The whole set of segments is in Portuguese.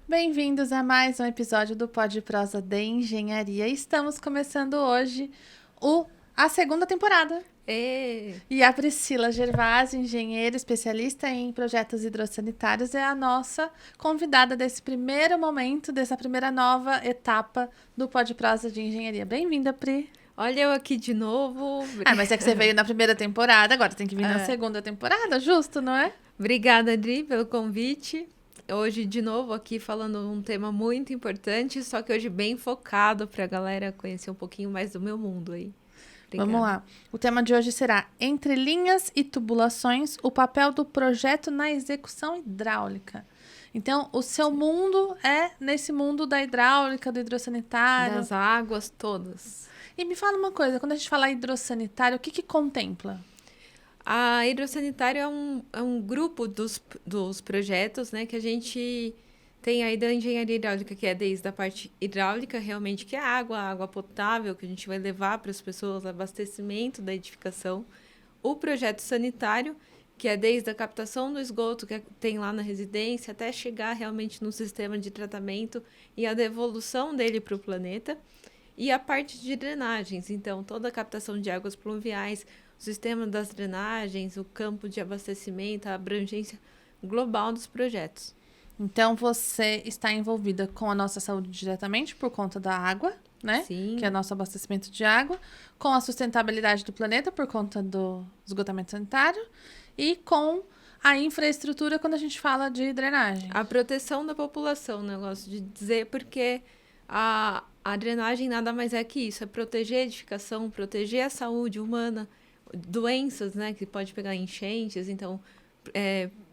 Bem-vindos a mais um episódio do Pod Prosa de Engenharia. Estamos começando hoje a segunda temporada. E a Priscila Gervásio, engenheira especialista em projetos hidrossanitários, é a nossa convidada desse primeiro momento, dessa primeira nova etapa do Pod Prosa de Engenharia. Bem-vinda, Pri. Olha eu aqui de novo. Mas é que você veio na primeira temporada, agora tem que vir na segunda temporada, justo, não é? Obrigada, Adri, pelo convite. Hoje, de novo, aqui falando um tema muito importante, só que hoje bem focado para a galera conhecer um pouquinho mais do meu mundo aí. Obrigada. Vamos lá. O tema de hoje será Entre linhas e tubulações, o papel do projeto na execução hidráulica. Então, o seu mundo é nesse mundo da hidráulica, do hidrossanitário. Das águas todas. E me fala uma coisa, quando a gente fala hidrossanitário, o que contempla? A hidrossanitário é um grupo dos projetos, né, que a gente tem aí da engenharia hidráulica, que é desde a parte hidráulica, realmente, que é a água potável, que a gente vai levar para as pessoas, abastecimento da edificação. O projeto sanitário, que é desde a captação do esgoto que tem lá na residência, até chegar realmente no sistema de tratamento e a devolução dele para o planeta. E a parte de drenagens, então, toda a captação de águas pluviais, o sistema das drenagens, o campo de abastecimento, a abrangência global dos projetos. Então, você está envolvida com a nossa saúde diretamente por conta da água, né? Sim. Que é nosso abastecimento de água, com a sustentabilidade do planeta por conta do esgotamento sanitário e com a infraestrutura quando a gente fala de drenagem. A proteção da população, né? Eu gosto de dizer, porque a drenagem nada mais é que isso, é proteger a edificação, proteger a saúde humana, doenças, né? Que pode pegar enchentes, então,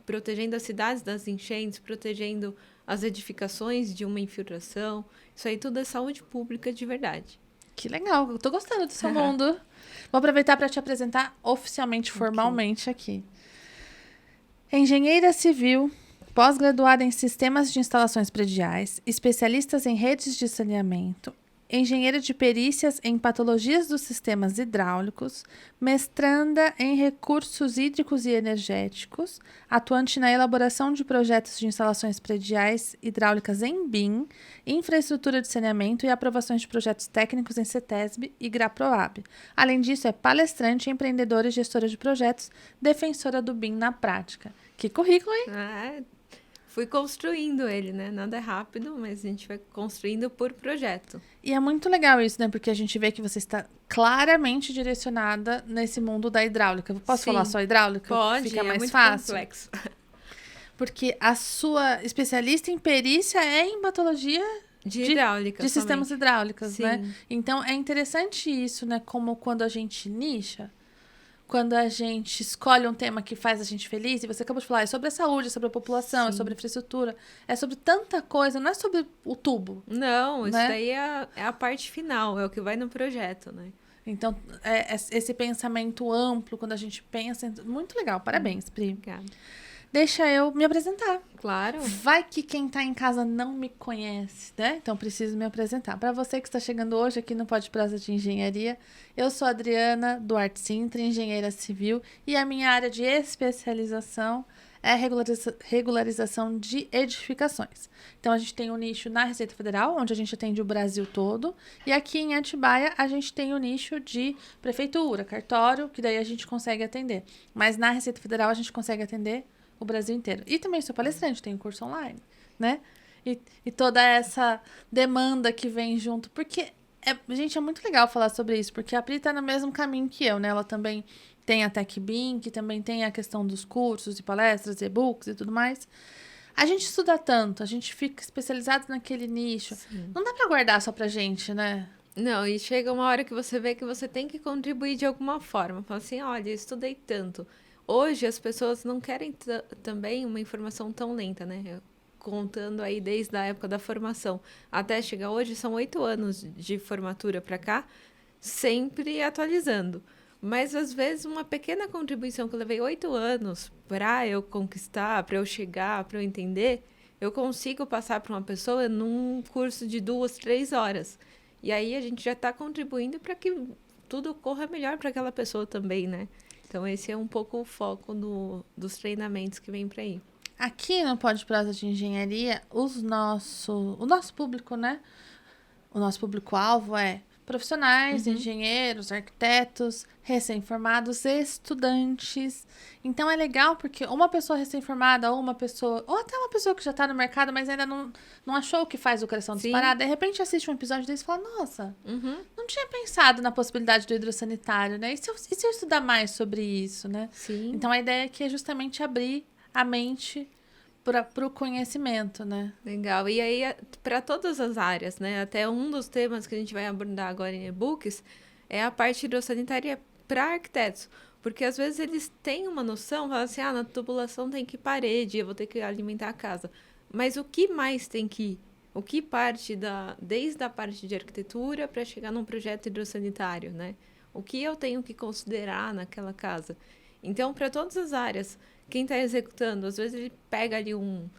protegendo as cidades das enchentes, protegendo as edificações de uma infiltração. Isso aí tudo é saúde pública de verdade. Que legal, eu tô gostando do seu mundo. Vou aproveitar para te apresentar oficialmente, formalmente aqui. Engenheira civil, pós-graduada em sistemas de instalações prediais, especialistas em redes de saneamento, engenheira de perícias em patologias dos sistemas hidráulicos, mestranda em recursos hídricos e energéticos, atuante na elaboração de projetos de instalações prediais hidráulicas em BIM, infraestrutura de saneamento e aprovações de projetos técnicos em CETESB e GRAPROAB. Além disso, é palestrante, empreendedora e gestora de projetos, defensora do BIM na prática. Que currículo, hein? Fui construindo ele, né? Nada é rápido, mas a gente vai construindo por projeto. E é muito legal isso, né? Porque a gente vê que você está claramente direcionada nesse mundo da hidráulica. Posso falar só hidráulica? Pode, fica mais muito fácil. Complexo. Porque a sua especialista em perícia é em patologia de hidráulica, de sistemas hidráulicos, Sim. né? Então é interessante isso, né? Como quando a gente nicha, quando a gente escolhe um tema que faz a gente feliz, e você acabou de falar, é sobre a saúde, é sobre a população, é sobre a infraestrutura, é sobre tanta coisa, não é sobre o tubo. Não, né? Isso daí é a parte final, é o que vai no projeto, né? Então, esse pensamento amplo, quando a gente pensa... Muito legal, parabéns, Pri. Obrigada. Deixa eu me apresentar. Claro. Vai que quem tá em casa não me conhece, né? Então, preciso me apresentar. Para você que está chegando hoje aqui no Pod Prosa de Engenharia, eu sou Adriana Duarte Sintra, engenheira civil, e a minha área de especialização é regularização de edificações. Então, a gente tem um nicho na Receita Federal, onde a gente atende o Brasil todo, e aqui em Atibaia a gente tem o nicho de prefeitura, cartório, que daí a gente consegue atender. Mas na Receita Federal a gente consegue atender o Brasil inteiro. E também sou palestrante, tenho curso online, né? E toda essa demanda que vem junto. Porque, gente, é muito legal falar sobre isso, porque a Pri tá no mesmo caminho que eu, né? Ela também tem a TechBIM, que também tem a questão dos cursos e palestras, e-books e tudo mais. A gente estuda tanto, a gente fica especializado naquele nicho. Sim. Não dá pra guardar só pra gente, né? Não, e chega uma hora que você vê que você tem que contribuir de alguma forma. Fala assim, olha, eu estudei tanto. Hoje as pessoas não querem também uma informação tão lenta, né? Contando aí desde a época da formação até chegar hoje, são 8 anos de formatura para cá, sempre atualizando. Mas às vezes uma pequena contribuição que eu levei 8 anos para eu conquistar, para eu chegar, para eu entender, eu consigo passar para uma pessoa num curso de 2, 3 horas. E aí a gente já está contribuindo para que tudo corra melhor para aquela pessoa também, né? Então, esse é um pouco o foco dos treinamentos que vem para aí. Aqui no Pode Prosa de Engenharia, o nosso público, né? O nosso público-alvo é profissionais, engenheiros, arquitetos, recém-formados, estudantes. Então é legal porque uma pessoa recém-formada, ou até uma pessoa que já está no mercado, mas ainda não achou o que faz o coração disparar, de repente assiste um episódio desse e fala, nossa, não tinha pensado na possibilidade do hidrossanitário, né? E se eu estudar mais sobre isso, né? Sim. Então a ideia aqui é justamente abrir a mente para o conhecimento, né? Legal. E aí, para todas as áreas, né? Até um dos temas que a gente vai abordar agora em e-books é a parte hidrossanitária para arquitetos. Porque às vezes eles têm uma noção, falam assim, na tubulação tem que ir parede, eu vou ter que alimentar a casa. Mas o que mais tem que ir? O que parte desde a parte de arquitetura para chegar num projeto hidrossanitário, né? O que eu tenho que considerar naquela casa? Então, para todas as áreas, quem está executando, às vezes ele pega ali um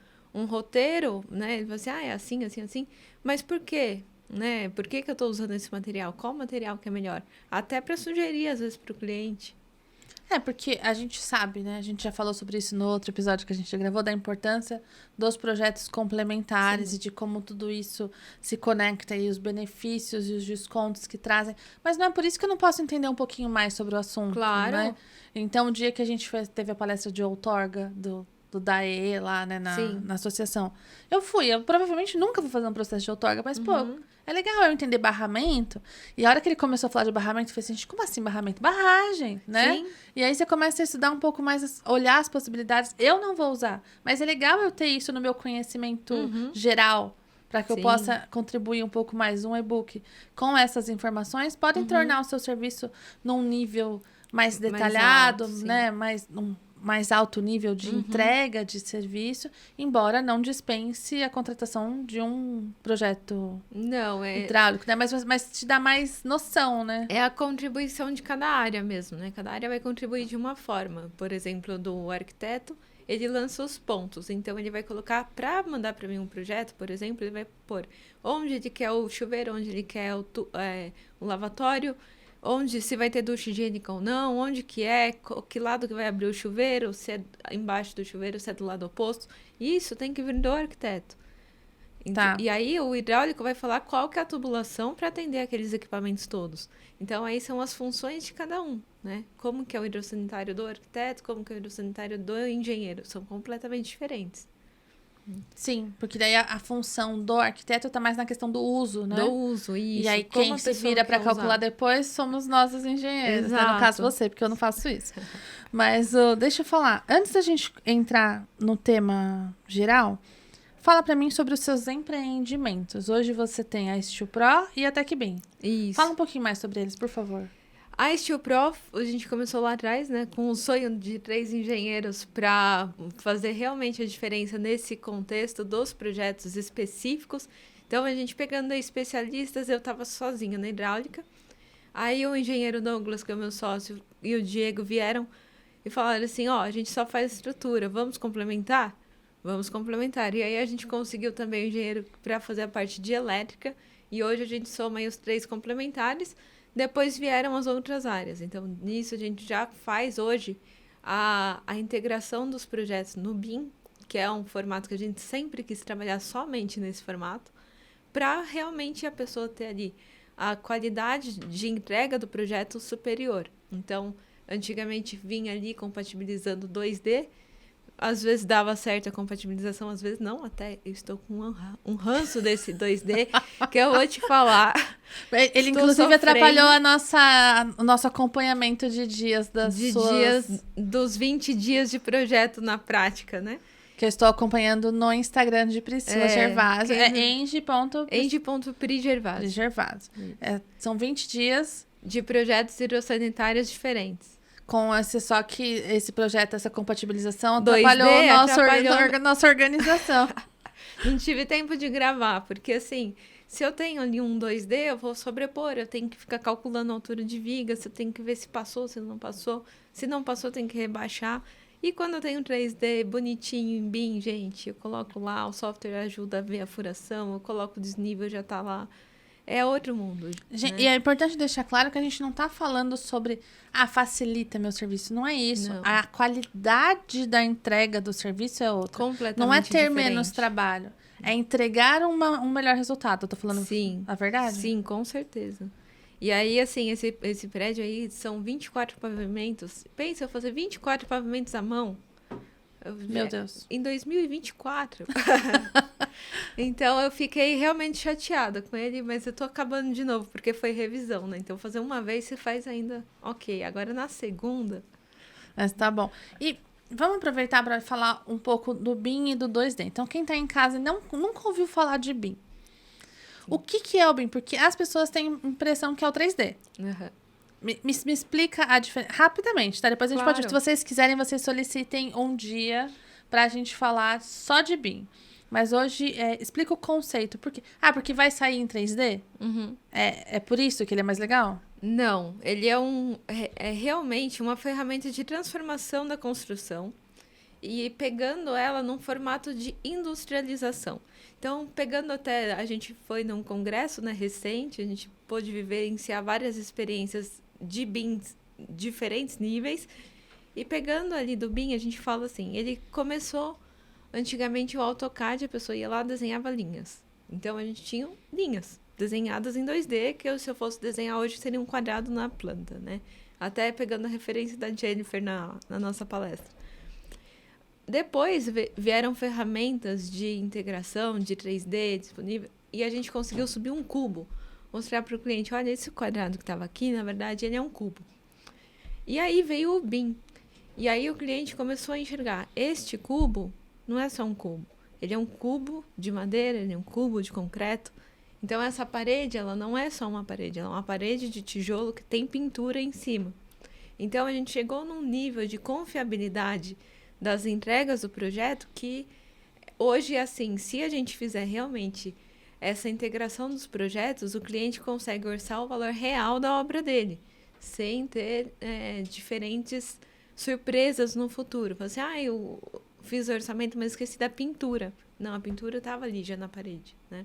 roteiro, né? Ele fala assim, é assim, assim, assim. Mas por quê? Né? Por que eu estou usando esse material? Qual material que é melhor? Até para sugerir, às vezes, para o cliente. Porque a gente sabe, né? A gente já falou sobre isso no outro episódio que a gente gravou, da importância dos projetos complementares e de como tudo isso se conecta e os benefícios e os descontos que trazem. Mas não é por isso que eu não posso entender um pouquinho mais sobre o assunto, Claro. né? Então, o dia que a gente teve a palestra de outorga do DAE lá, né, na associação. Eu provavelmente nunca vou fazer um processo de outorga, mas, é legal eu entender barramento. E a hora que ele começou a falar de barramento, eu falei assim, gente, como assim barramento? Barragem, né? Sim. E aí você começa a estudar um pouco mais, olhar as possibilidades. Eu não vou usar, mas é legal eu ter isso no meu conhecimento geral, para que eu possa contribuir um pouco mais. Um e-book com essas informações podem tornar o seu serviço num nível mais detalhado, alto, né? Mais alto nível de entrega de serviço, embora não dispense a contratação de um projeto hidráulico, né? Mas te dá mais noção, né? É a contribuição de cada área mesmo, né? Cada área vai contribuir de uma forma. Por exemplo, do arquiteto, ele lança os pontos. Então, ele vai colocar, para mandar para mim um projeto, por exemplo, ele vai pôr onde ele quer o chuveiro, onde ele quer o lavatório, onde se vai ter ducha higiênica ou não, onde que que lado que vai abrir o chuveiro, se é embaixo do chuveiro, se é do lado oposto. Isso tem que vir do arquiteto. Tá. E aí o hidráulico vai falar qual que é a tubulação para atender aqueles equipamentos todos. Então aí são as funções de cada um, né? Como que é o hidrossanitário do arquiteto, como que é o hidrossanitário do engenheiro. São completamente diferentes. Sim, porque daí a função do arquiteto tá mais na questão do uso, né? Do uso, isso. E aí quem se vira para calcular depois somos nós os engenheiros, né? No caso você, porque eu não faço isso. Mas deixa eu falar, antes da gente entrar no tema geral, fala para mim sobre os seus empreendimentos. Hoje você tem a Steel Pro e a TecBim. Isso. Fala um pouquinho mais sobre eles, por favor. A Steel Pro, a gente começou lá atrás, né, com o sonho de 3 engenheiros para fazer realmente a diferença nesse contexto dos projetos específicos. Então, a gente pegando especialistas, eu estava sozinha na hidráulica. Aí, o engenheiro Douglas, que é o meu sócio, e o Diego vieram e falaram assim, a gente só faz estrutura, vamos complementar? Vamos complementar. E aí, a gente conseguiu também o engenheiro para fazer a parte de elétrica. E hoje, a gente soma aí os 3 complementares. Depois vieram as outras áreas. Então, nisso a gente já faz hoje a integração dos projetos no BIM, que é um formato que a gente sempre quis trabalhar somente nesse formato, para realmente a pessoa ter ali a qualidade de entrega do projeto superior. Então, antigamente vinha ali compatibilizando 2D, às vezes dava certo a compatibilização, às vezes não. Até eu estou com um ranço desse 2D, que eu vou te falar. Ele, inclusive, atrapalhou o nosso acompanhamento de dias dias dos 20 dias de projeto na prática, né? Que eu estou acompanhando no Instagram de Priscila Gervásio. É eng.prigervásio. São 20 dias de projetos hidrossanitários diferentes. Só que esse projeto, essa compatibilização, atrapalhou nossa organização. Não tive tempo de gravar, porque assim, se eu tenho ali um 2D, eu vou sobrepor, eu tenho que ficar calculando a altura de viga, se eu tenho que ver se passou, se não passou. Se não passou, eu tenho que rebaixar. E quando eu tenho 3D bonitinho em BIM, gente, eu coloco lá, o software ajuda a ver a furação, eu coloco o desnível, já tá lá. é outro mundo. Né? E é importante deixar claro que a gente não está falando sobre facilita meu serviço. Não é isso. Não. A qualidade da entrega do serviço é outra. Completamente não é ter diferente. menos trabalho. É entregar um melhor resultado. Eu tô falando a verdade? Sim, com certeza. E aí, assim, esse prédio aí são 24 pavimentos. Pensa, eu fazer 24 pavimentos à mão. Meu Deus. Em 2024. Então, eu fiquei realmente chateada com ele, mas eu tô acabando de novo, porque foi revisão, né? Então, fazer uma vez, você faz ainda ok. Agora, na segunda... Mas tá bom. E vamos aproveitar para falar um pouco do BIM e do 2D. Então, quem tá em casa e nunca ouviu falar de BIM. O que é o BIM? Porque as pessoas têm a impressão que é o 3D. Uhum. Me explica a diferença rapidamente, tá? Depois a gente pode, se vocês quiserem, vocês solicitem um dia pra gente falar só de BIM. Mas hoje, explica o conceito. Porque vai sair em 3D? Uhum. É por isso que ele é mais legal? Não, ele é realmente uma ferramenta de transformação da construção e pegando ela num formato de industrialização. Então, a gente foi num congresso, né, recente, a gente pôde vivenciar várias experiências de BIMs, diferentes níveis, e pegando ali do BIM, a gente fala assim, ele começou, antigamente o AutoCAD, a pessoa ia lá e desenhava linhas. Então, a gente tinha linhas desenhadas em 2D, que se eu fosse desenhar hoje, seria um quadrado na planta, né? Até pegando a referência da Jennifer na nossa palestra. Depois vieram ferramentas de integração, de 3D disponível, e a gente conseguiu subir um cubo. Mostrar para o cliente, olha, esse quadrado que estava aqui, na verdade, ele é um cubo. E aí veio o BIM. E aí o cliente começou a enxergar, este cubo não é só um cubo. Ele é um cubo de madeira, ele é um cubo de concreto. Então, essa parede, ela não é só uma parede, ela é uma parede de tijolo que tem pintura em cima. Então, a gente chegou num nível de confiabilidade das entregas do projeto que hoje, assim, se a gente fizer realmente essa integração dos projetos, o cliente consegue orçar o valor real da obra dele, sem ter diferentes surpresas no futuro. Você, eu fiz o orçamento, mas esqueci da pintura. Não, a pintura estava ali já na parede, né?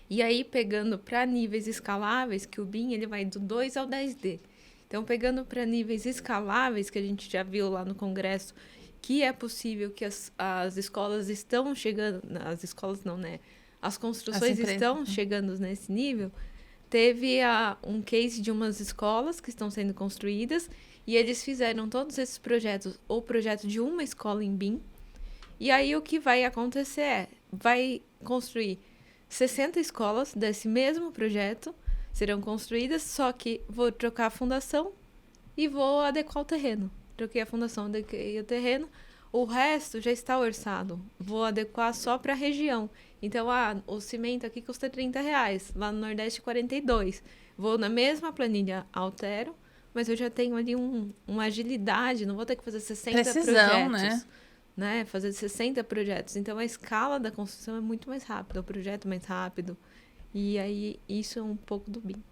E aí, pegando para níveis escaláveis, que o BIM ele vai do 2 ao 10D. Então, pegando para níveis escaláveis, que a gente já viu lá no congresso, que é possível que as escolas estão chegando... As escolas não, né? As construções estão chegando nesse nível. Teve um case de umas escolas que estão sendo construídas e eles fizeram todos esses projetos, ou projeto de uma escola em BIM. E aí, o que vai acontecer vai construir 60 escolas desse mesmo projeto serão construídas, só que vou trocar a fundação e vou adequar o terreno. Troquei a fundação, adequei o terreno, o resto já está orçado. Vou adequar só para a região. Então, o cimento aqui custa R$30, lá no Nordeste 42. Vou na mesma planilha, altero, mas eu já tenho ali uma agilidade, não vou ter que fazer 60 projetos. Né? Fazer 60 projetos. Então, a escala da construção é muito mais rápida, o projeto mais rápido. E aí, isso é um pouco do BIM.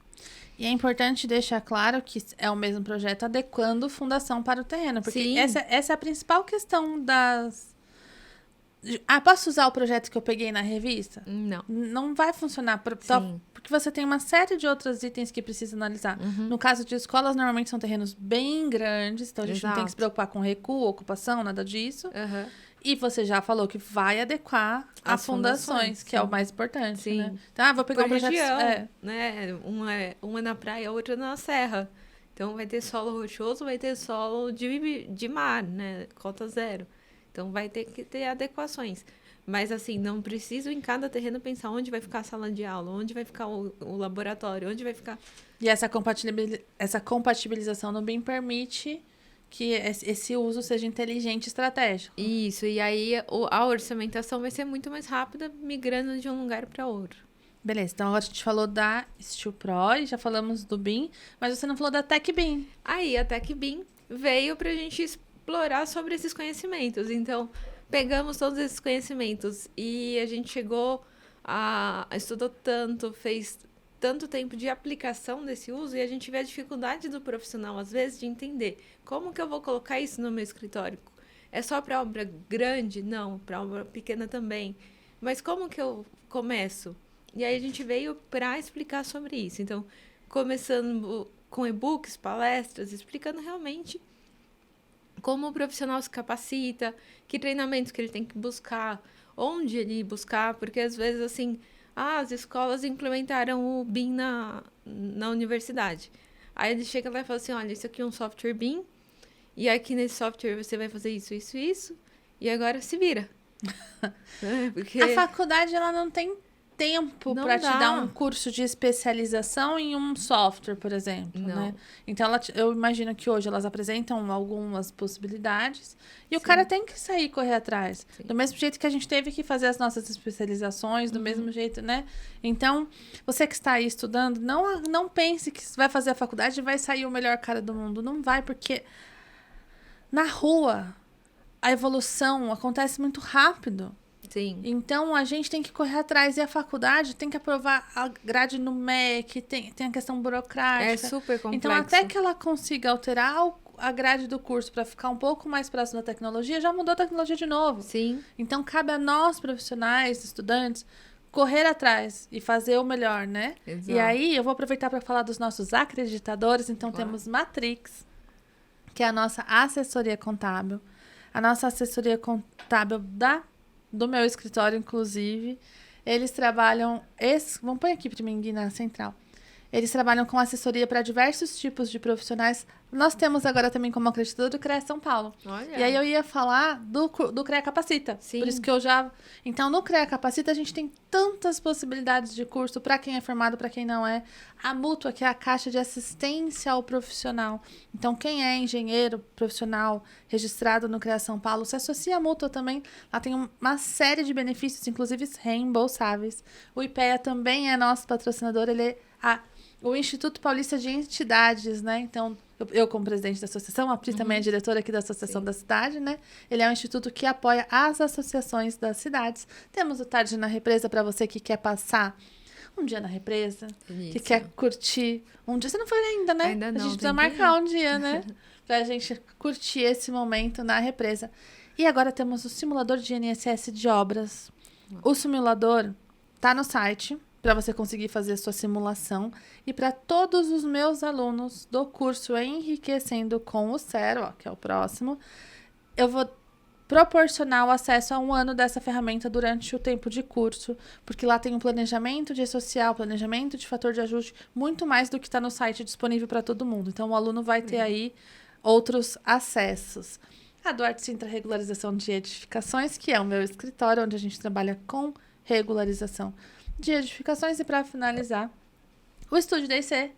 E é importante deixar claro que é o mesmo projeto adequando fundação para o terreno. Porque essa é a principal questão das... posso usar o projeto que eu peguei na revista? Não. Não vai funcionar. Porque você tem uma série de outros itens que precisa analisar. Uhum. No caso de escolas, normalmente são terrenos bem grandes. Então, a gente não tem que se preocupar com recuo, ocupação, nada disso. Uhum. E você já falou que vai adequar as fundações, que é o mais importante, sim. Né? Então, vou pegar um projeto... né? Uma na praia, a outra na serra. Então, vai ter solo rochoso, vai ter solo de mar, né? Cota zero. Então, vai ter que ter adequações. Mas, assim, não preciso em cada terreno pensar onde vai ficar a sala de aula, onde vai ficar o laboratório, onde vai ficar... E essa compatibilização no BIM permite que esse uso seja inteligente e estratégico. Isso, e aí a orçamentação vai ser muito mais rápida, migrando de um lugar para outro. Beleza, então agora a gente falou da Steel Pro e já falamos do BIM, mas você não falou da Tech BIM. Aí a Tech BIM veio para a gente explorar sobre esses conhecimentos. Então, pegamos todos esses conhecimentos e a gente chegou estudou tanto, fez tanto tempo de aplicação desse uso e a gente vê a dificuldade do profissional, às vezes, de entender como que eu vou colocar isso no meu escritório. É só para obra grande? Não, para obra pequena também. Mas como que eu começo? E aí a gente veio para explicar sobre isso. Então, começando com e-books, palestras, explicando realmente como o profissional se capacita, que treinamentos que ele tem que buscar, onde ele buscar, porque às vezes, assim, as escolas implementaram o BIM na universidade. Aí ele chega lá e fala assim, olha, isso aqui é um software BIM, e aqui nesse software você vai fazer isso, isso, isso, e agora se vira. Porque A faculdade, ela não tem tempo não para te dá. dar um curso de especialização em um software, por exemplo, Não. né? Então, eu imagino que hoje elas apresentam algumas possibilidades e o Sim. cara tem que sair e correr atrás. Sim. Do mesmo jeito que a gente teve que fazer as nossas especializações, do mesmo jeito, né? Então, você que está aí estudando, não pense que vai fazer a faculdade e vai sair o melhor cara do mundo. Não vai, porque na rua a evolução acontece muito rápido. Sim. Então, a gente tem que correr atrás. E a faculdade tem que aprovar a grade no MEC, tem a questão burocrática. É super complexo. Então, até que ela consiga alterar a grade do curso para ficar um pouco mais próximo da tecnologia, já mudou a tecnologia de novo. Sim. Então, cabe a nós, profissionais, estudantes, correr atrás e fazer o melhor, né? Exato. E aí, eu vou aproveitar para falar dos nossos acreditadores. Então, Claro. temos Matrix, que é a nossa assessoria contábil. A nossa assessoria contábil do meu escritório, inclusive, eles trabalham... Vamos pôr aqui para mim, Gui, na central. Eles trabalham com assessoria para diversos tipos de profissionais. Nós temos agora também como acreditador do CREA São Paulo. Olha. E aí eu ia falar do CREA Capacita. Sim. Por isso que eu já... Então, no CREA Capacita, a gente tem tantas possibilidades de curso para quem é formado, para quem não é. A Mútua, que é a Caixa de Assistência ao Profissional. Então, quem é engenheiro profissional registrado no CREA São Paulo, se associa à Mútua também. Lá tem uma série de benefícios, inclusive reembolsáveis. O IPEA também é nosso patrocinador. Ele é o Instituto Paulista de Entidades, né? Então, eu como presidente da associação, a Pri também é diretora aqui da Associação da Cidade, né? Ele é um instituto que apoia as associações das cidades. Temos o Tarde na Represa para você que quer passar um dia na represa, Isso. que quer curtir um dia. Você não foi ainda, né? Ainda não, A gente precisa tem que ir. marcar um dia, né? Pra gente curtir esse momento na represa. E agora temos o simulador de INSS de obras. O simulador tá no site para você conseguir fazer a sua simulação. E para todos os meus alunos do curso Enriquecendo com o Cero, ó, que é o próximo, eu vou proporcionar o acesso a 1 ano dessa ferramenta durante o tempo de curso, porque lá tem um planejamento de social, planejamento de fator de ajuste, muito mais do que está no site disponível para todo mundo. Então, o aluno vai ter aí outros acessos. A Duarte Sintra Regularização de Edificações, que é o meu escritório, onde a gente trabalha com regularização de edificações. E para finalizar, o Estúdio D&C,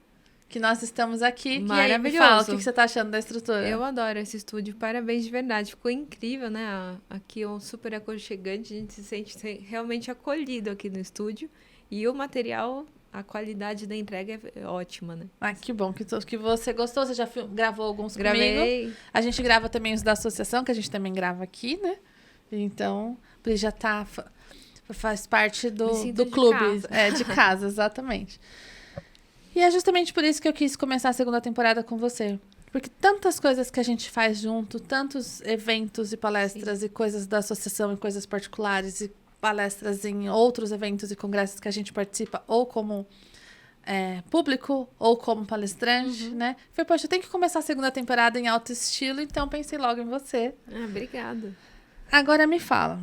que nós estamos aqui. E aí, me fala, o que você está achando da estrutura? Eu adoro esse estúdio, parabéns de verdade. Ficou incrível, né? Aqui é um super aconchegante, a gente se sente realmente acolhido aqui no estúdio. E o material, a qualidade da entrega é ótima, né? Ah, que bom que você gostou. Você já gravou alguns Gravei. comigo. A gente grava também os da associação, que a gente também grava aqui, né? Então, Pri já faz parte Me do sinto de clube. casa. De casa, exatamente. E é justamente por isso que eu quis começar a segunda temporada com você. Porque tantas coisas que a gente faz junto, tantos eventos e palestras e coisas da associação e coisas particulares e palestras em outros eventos e congressos que a gente participa, ou como público, ou como palestrante, né? Foi, poxa, eu tenho que começar a segunda temporada em alto estilo, então pensei logo em você. Obrigada. Agora me fala.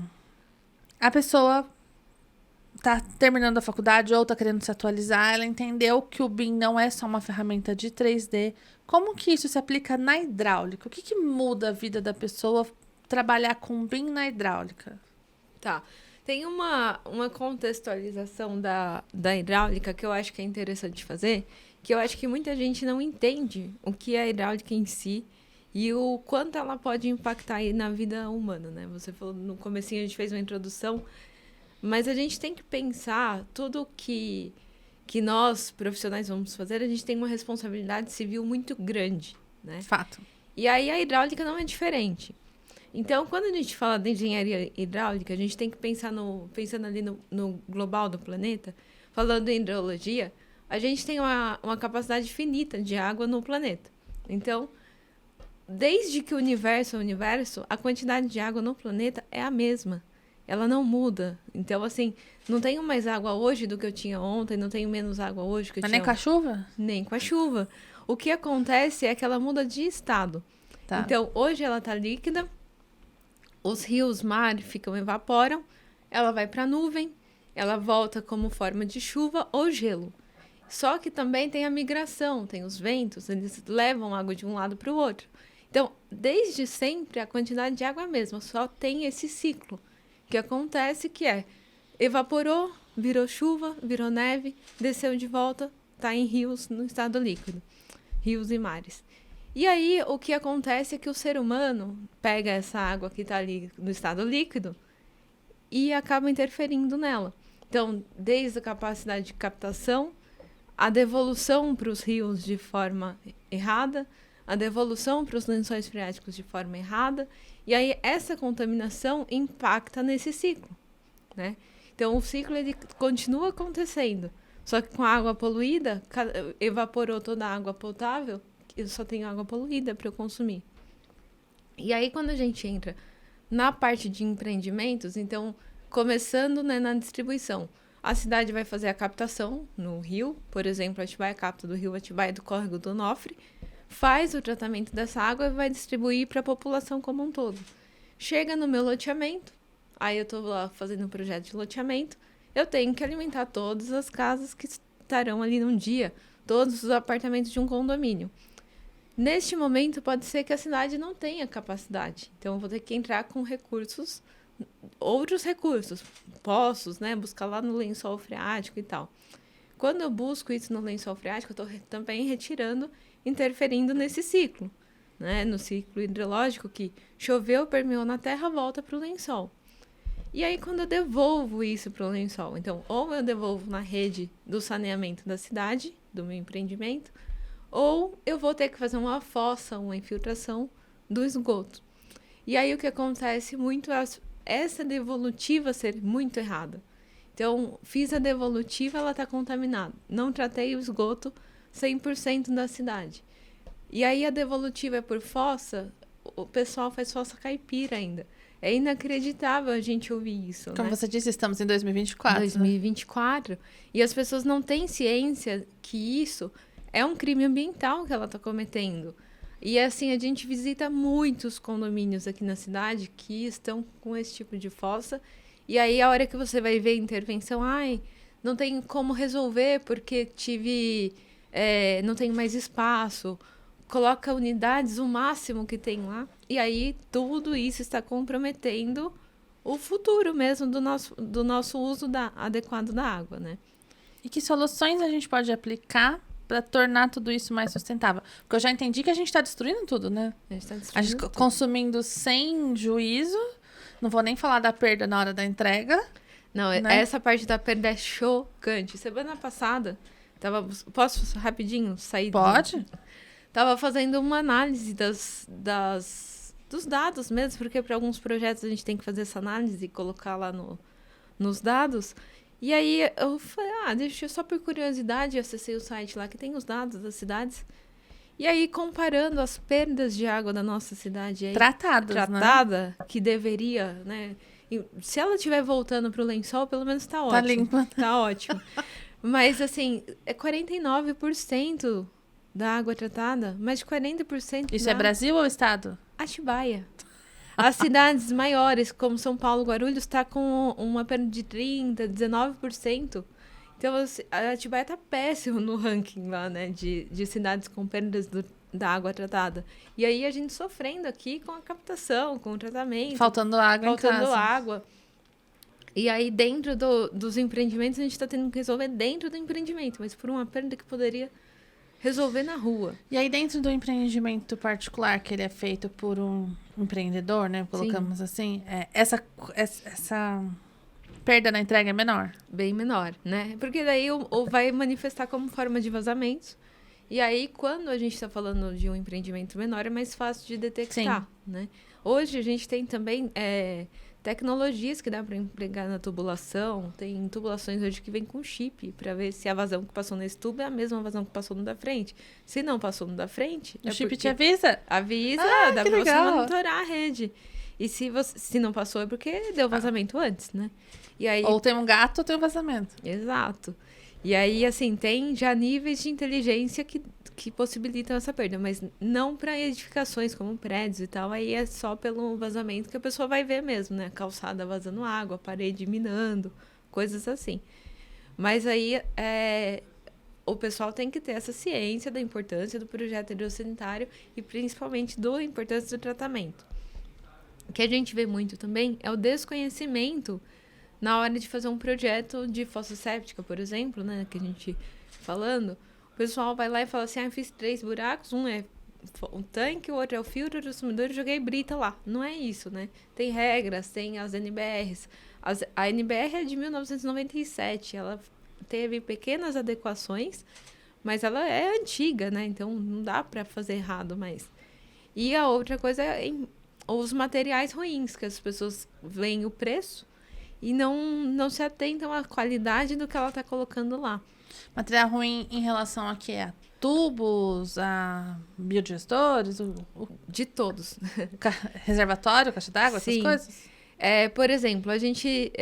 A pessoa tá terminando a faculdade ou tá querendo se atualizar, ela entendeu que o BIM não é só uma ferramenta de 3D. Como que isso se aplica na hidráulica? O que muda a vida da pessoa trabalhar com BIM na hidráulica? Tá. Tem uma contextualização da hidráulica que eu acho que é interessante fazer, que eu acho que muita gente não entende o que é a hidráulica em si e o quanto ela pode impactar aí na vida humana, né? Você falou no comecinho, a gente fez uma introdução, mas a gente tem que pensar tudo que nós, profissionais, vamos fazer, a gente tem uma responsabilidade civil muito grande, né? Fato. E aí a hidráulica não é diferente. Então, quando a gente fala de engenharia hidráulica, a gente tem que pensar pensando ali no global do planeta, falando em hidrologia, a gente tem uma capacidade finita de água no planeta. Então, desde que o universo é o universo, a quantidade de água no planeta é a mesma. ela não muda. Então, assim, não tenho mais água hoje do que eu tinha ontem, não tenho menos água hoje do que eu Mas tinha nem com a chuva? Nem com a chuva. O que acontece é que ela muda de estado. Tá. Então, hoje ela tá líquida, os rios, mar evaporam, ela vai para a nuvem, ela volta como forma de chuva ou gelo. Só que também tem a migração, tem os ventos, eles levam água de um lado para o outro. Então, desde sempre, a quantidade de água é a mesma, só tem esse ciclo que acontece, que é evaporou, virou chuva, virou neve, desceu de volta, está em rios no estado líquido, rios e mares. E aí, o que acontece é que o ser humano pega essa água que está ali no estado líquido e acaba interferindo nela. Então, desde a capacidade de captação, a devolução para os rios de forma errada, a devolução para os lençóis freáticos de forma errada, e aí essa contaminação impacta nesse ciclo, né? Então, o ciclo ele continua acontecendo, só que com a água poluída, evaporou toda a água potável, eu só tenho água poluída para eu consumir. E aí, quando a gente entra na parte de empreendimentos, então, começando, né, na distribuição, a cidade vai fazer a captação no rio, por exemplo, Atibaia capta do rio Atibaia e do córrego do Onofre, faz o tratamento dessa água e vai distribuir para a população como um todo. Chega no meu loteamento, aí eu estou lá fazendo um projeto de loteamento, eu tenho que alimentar todas as casas que estarão ali num dia, todos os apartamentos de um condomínio. Neste momento, pode ser que a cidade não tenha capacidade. Então, eu vou ter que entrar com recursos, outros recursos, poços, né? Buscar lá no lençol freático e tal. Quando eu busco isso no lençol freático, eu estou também retirando, interferindo nesse ciclo, né? No ciclo hidrológico que choveu, permeou na terra, volta para o lençol. E aí, quando eu devolvo isso para o lençol, então, ou eu devolvo na rede do saneamento da cidade, do meu empreendimento, ou eu vou ter que fazer uma fossa, uma infiltração do esgoto. E aí o que acontece muito é essa devolutiva ser muito errada. Então, fiz a devolutiva, ela está contaminada. Não tratei o esgoto 100% da cidade. E aí a devolutiva é por fossa, o pessoal faz fossa caipira ainda. É inacreditável a gente ouvir isso, Como né? você disse, estamos em 2024. 2024. Né? E as pessoas não têm ciência que isso é um crime ambiental que ela está cometendo. E assim, a gente visita muitos condomínios aqui na cidade que estão com esse tipo de fossa. E aí, a hora que você vai ver a intervenção, não tem como resolver porque não tenho mais espaço. Coloca unidades, o máximo que tem lá. E aí, tudo isso está comprometendo o futuro mesmo do nosso uso adequado da água, né? E que soluções a gente pode aplicar para tornar tudo isso mais sustentável? Porque eu já entendi que a gente está destruindo tudo, né? A gente está A destruindo gente tudo. consumindo sem juízo. Não vou nem falar da perda na hora da entrega. Não, né? Essa parte da perda é chocante. Semana passada, posso rapidinho sair? Pode? Tava fazendo uma análise dos dados mesmo, porque para alguns projetos a gente tem que fazer essa análise e colocar lá nos dados. E aí eu falei, deixa eu só por curiosidade, acessei o site lá que tem os dados das cidades. E aí, comparando as perdas de água da nossa cidade aí, Tratada, né? Que deveria, né? E se ela estiver voltando para o lençol, pelo menos tá ótimo. Tá limpa. Tá ótimo. Mas, assim, é 49% da água tratada, mais de 40% Isso é Brasil ou Estado? Atibaia. As cidades maiores, como São Paulo, Guarulhos, está com uma perda de 30%, 19%. Então, a Atibaia está péssimo no ranking lá, né? De cidades com perdas da água tratada. E aí, a gente sofrendo aqui com a captação, com o tratamento. Faltando água em casa. Faltando água. E aí, dentro dos empreendimentos, a gente está tendo que resolver dentro do empreendimento. Mas por uma perda que poderia resolver na rua. E aí, dentro do empreendimento particular, que ele é feito por um empreendedor, né? Colocamos assim, essa perda na entrega é menor? Bem menor, né? Porque daí vai manifestar como forma de vazamentos. E aí, quando a gente está falando de um empreendimento menor, é mais fácil de detectar, né? Hoje, a gente tem também tecnologias que dá para empregar na tubulação. Tem tubulações hoje que vem com chip para ver se a vazão que passou nesse tubo é a mesma vazão que passou no da frente. Se não passou no da frente... O chip te avisa? Avisa, dá que para você legal. monitorar a rede. E se não passou é porque deu vazamento antes, né? E aí, Ou tem um gato ou tem um vazamento. exato. E aí, assim, tem já níveis de inteligência que possibilitam essa perda, mas não para edificações como prédios e tal, aí é só pelo vazamento que a pessoa vai ver mesmo, né? Calçada vazando água, parede minando, coisas assim. Mas aí o pessoal tem que ter essa ciência da importância do projeto hidrossanitário e principalmente da importância do tratamento. O que a gente vê muito também é o desconhecimento na hora de fazer um projeto de fossa séptica, por exemplo, né, que a gente falando, o pessoal vai lá e fala assim, fiz 3 buracos, um é um tanque, o outro é o filtro do sumidor e joguei brita lá. Não é isso, né? Tem regras, tem as NBRs. A NBR é de 1997, ela teve pequenas adequações, mas ela é antiga, né? Então não dá para fazer errado mais. E a outra coisa é os materiais ruins, que as pessoas veem o preço e não se atentam à qualidade do que ela está colocando lá. Material ruim em relação a quê? A tubos, a biodigestores, De todos. Reservatório, caixa d'água, essas Sim. coisas? Por exemplo, a gente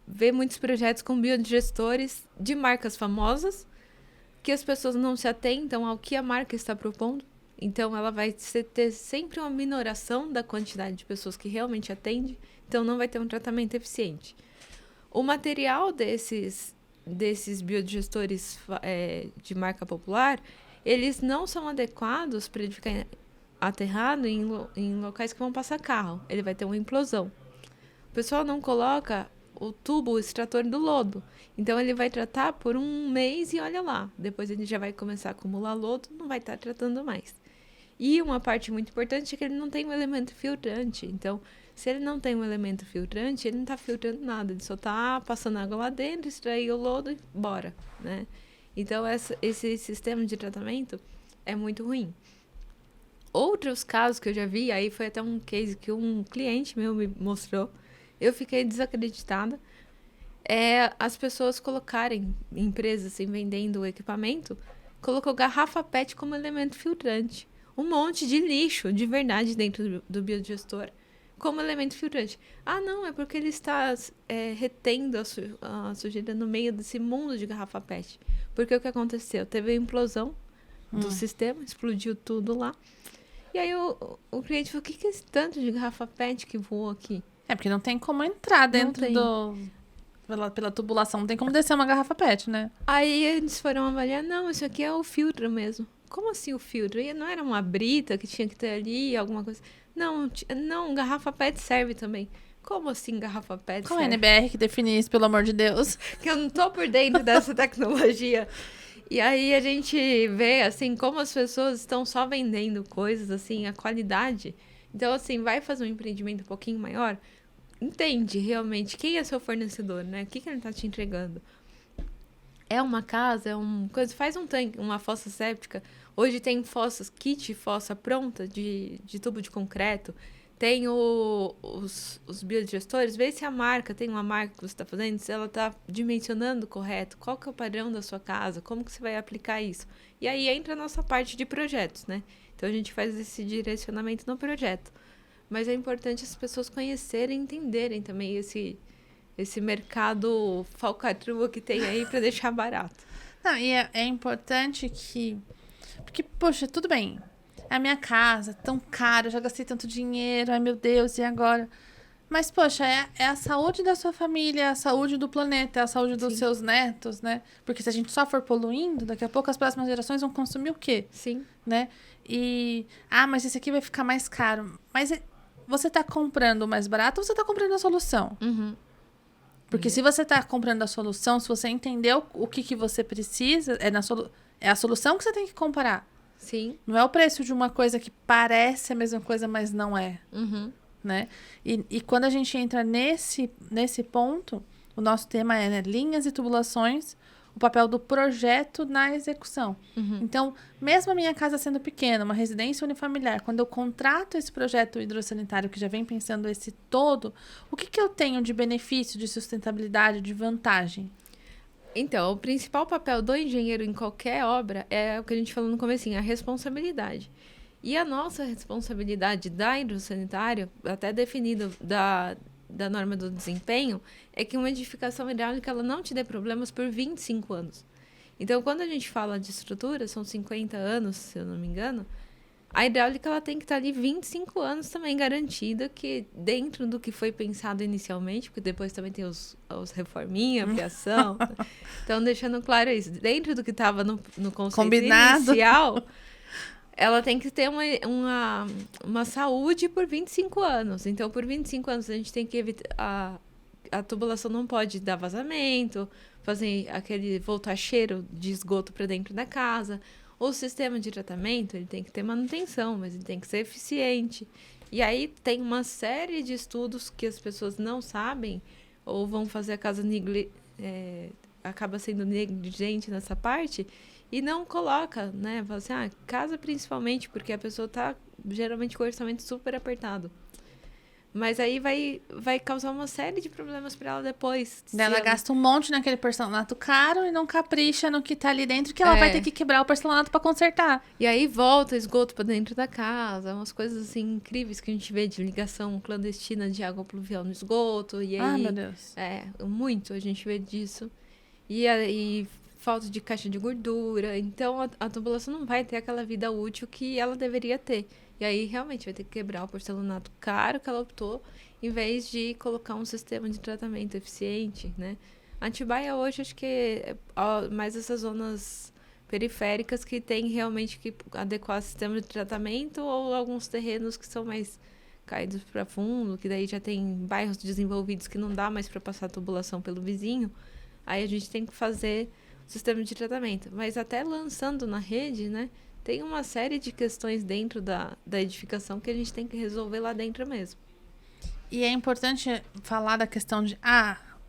vê muitos projetos com biodigestores de marcas famosas que as pessoas não se atentam ao que a marca está propondo. Então, ela vai ter sempre uma minoração da quantidade de pessoas que realmente atende. Então, não vai ter um tratamento eficiente. O material desses biodigestores de marca popular, eles não são adequados para ele ficar aterrado em locais que vão passar carro. Ele vai ter uma implosão. O pessoal não coloca o tubo, o extrator do lodo. Então, ele vai tratar por um mês e olha lá. Depois, ele já vai começar a acumular lodo, não vai estar tratando mais. E uma parte muito importante é que ele não tem um elemento filtrante. Então, se ele não tem um elemento filtrante, ele não está filtrando nada. Ele só está passando água lá dentro, extrair o lodo e bora, né? Então, esse sistema de tratamento é muito ruim. Outros casos que eu já vi, aí foi até um case que um cliente meu me mostrou, eu fiquei desacreditada, as pessoas colocarem, empresas assim, vendendo o equipamento, colocou garrafa PET como elemento filtrante. Um monte de lixo, de verdade, dentro do biodigestor, como elemento filtrante. Não, é porque ele está retendo a sujeira no meio desse mundo de garrafa PET. Porque o que aconteceu? Teve a implosão do sistema, explodiu tudo lá. E aí o cliente falou, o que é esse tanto de garrafa PET que voou aqui? Porque não tem como entrar dentro pela tubulação, não tem como descer uma garrafa PET, né? Aí eles foram avaliar, não, isso aqui é o filtro mesmo. Como assim o filtro? E não era uma brita que tinha que ter ali, alguma coisa? Não, garrafa PET serve também. Como assim garrafa PET Qual serve? é a NBR que define isso, pelo amor de Deus? Que eu não tô por dentro dessa tecnologia. E aí a gente vê, assim, como as pessoas estão só vendendo coisas, assim, a qualidade. Então, assim, vai fazer um empreendimento um pouquinho maior, entende realmente quem é seu fornecedor, né? O que ele tá te entregando. É uma casa, faz um tanque, uma fossa séptica. Hoje tem kit fossa pronta de tubo de concreto. Tem os biodigestores. Vê se a marca, tem uma marca que você está fazendo, se ela está dimensionando correto. Qual que é o padrão da sua casa? Como que você vai aplicar isso? E aí entra a nossa parte de projetos, né? Então, a gente faz esse direcionamento no projeto. Mas é importante as pessoas conhecerem e entenderem também esse mercado falcatrua que tem aí para deixar barato. Não, e é importante que... Porque, poxa, tudo bem. É a minha casa, tão cara, eu já gastei tanto dinheiro, ai meu Deus, e agora? Mas, poxa, é a saúde da sua família, é a saúde do planeta, é a saúde dos seus netos, né? Porque se a gente só for poluindo, daqui a pouco as próximas gerações vão consumir o quê? Sim. Né? E, mas esse aqui vai ficar mais caro. Mas você tá comprando o mais barato ou você tá comprando a solução? Uhum. Porque se você tá comprando a solução, se você entendeu o que você precisa, é a solução que você tem que comparar. Sim. Não é o preço de uma coisa que parece a mesma coisa, mas não é. Uhum. Né? E quando a gente entra nesse ponto, o nosso tema é, né, linhas e tubulações, o papel do projeto na execução. Uhum. Então, mesmo a minha casa sendo pequena, uma residência unifamiliar, quando eu contrato esse projeto hidrossanitário que já vem pensando esse todo, o que eu tenho de benefício, de sustentabilidade, de vantagem? Então, o principal papel do engenheiro em qualquer obra é o que a gente falou no comecinho, a responsabilidade. E a nossa responsabilidade da hidrossanitário, até definido da norma do desempenho, é que uma edificação hidráulica ela não te dê problemas por 25 anos. Então, quando a gente fala de estrutura, são 50 anos, se eu não me engano, a hidráulica ela tem que estar ali 25 anos também garantida, que dentro do que foi pensado inicialmente, porque depois também tem os reforminha, ampliação. Então, deixando claro isso, dentro do que estava no conceito Combinado. inicial, ela tem que ter uma saúde por 25 anos. Então, por 25 anos, a gente tem que evitar... A tubulação não pode dar vazamento, fazer aquele voltar cheiro de esgoto para dentro da casa. O sistema de tratamento, ele tem que ter manutenção, mas ele tem que ser eficiente. E aí tem uma série de estudos que as pessoas não sabem ou vão fazer a casa acaba sendo negligente nessa parte e não coloca, né? Fala assim, casa principalmente, porque a pessoa tá geralmente com o orçamento super apertado. Mas aí vai causar uma série de problemas para ela depois. Ela gasta um monte naquele porcelanato caro e não capricha no que tá ali dentro, que ela vai ter que quebrar o porcelanato para consertar. E aí volta esgoto para dentro da casa, umas coisas assim incríveis que a gente vê de ligação clandestina de água pluvial no esgoto. E aí, meu Deus. Muito a gente vê disso. E aí falta de caixa de gordura. Então a tubulação não vai ter aquela vida útil que ela deveria ter. E aí, realmente, vai ter que quebrar o porcelanato caro que ela optou, em vez de colocar um sistema de tratamento eficiente, né? Atibaia hoje, acho que é mais essas zonas periféricas que tem realmente que adequar o sistema de tratamento ou alguns terrenos que são mais caídos para fundo, que daí já tem bairros desenvolvidos que não dá mais para passar a tubulação pelo vizinho. Aí a gente tem que fazer o sistema de tratamento. Mas até lançando na rede, né? Tem uma série de questões dentro da edificação que a gente tem que resolver lá dentro mesmo. E é importante falar da questão de,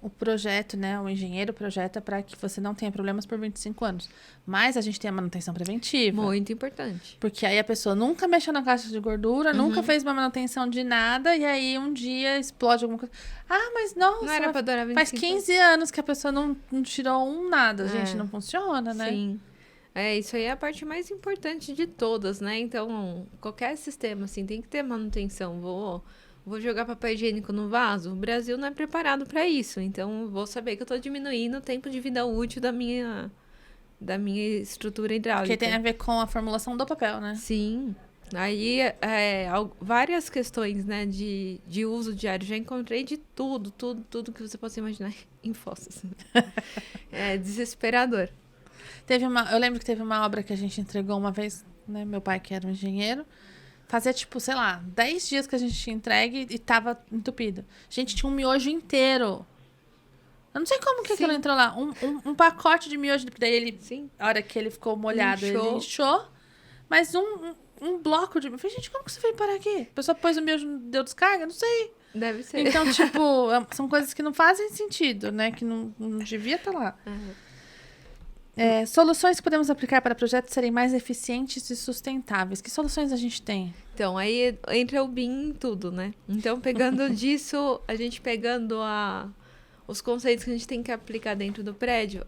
o projeto, né? O engenheiro projeta para que você não tenha problemas por 25 anos. Mas a gente tem a manutenção preventiva. Muito importante. Porque aí a pessoa nunca mexeu na caixa de gordura, nunca fez uma manutenção de nada, e aí um dia explode alguma coisa. Mas nossa, não era pra durar 25 faz 15 anos que a pessoa não tirou nada. Gente, não funciona, né? Sim. Isso aí é a parte mais importante de todas, né? Então, qualquer sistema, assim, tem que ter manutenção. Vou jogar papel higiênico no vaso? O Brasil não é preparado para isso. Então, vou saber que eu tô diminuindo o tempo de vida útil da minha estrutura hidráulica. Que tem a ver com a formulação do papel, né? Sim. Aí, várias questões, né, de uso diário. Já encontrei de tudo que você possa imaginar em fossas. É desesperador. Eu lembro que teve uma obra que a gente entregou uma vez, né? Meu pai, que era um engenheiro, fazia, 10 dias que a gente tinha entregue e tava entupido. Gente, tinha um miojo inteiro. Eu não sei como que aquilo entrou lá. Um pacote de miojo. Daí ele, a hora que ele ficou molhado, ele inchou. Mas um bloco de... Eu falei, gente, como que você veio parar aqui? A pessoa pôs o miojo, deu descarga? Não sei. Deve ser. Então, são coisas que não fazem sentido, né? Que não devia estar lá. Soluções que podemos aplicar para projetos serem mais eficientes e sustentáveis. Que soluções a gente tem? Então, aí entra o BIM em tudo, né? Então, pegando disso, a gente pegando os conceitos que a gente tem que aplicar dentro do prédio,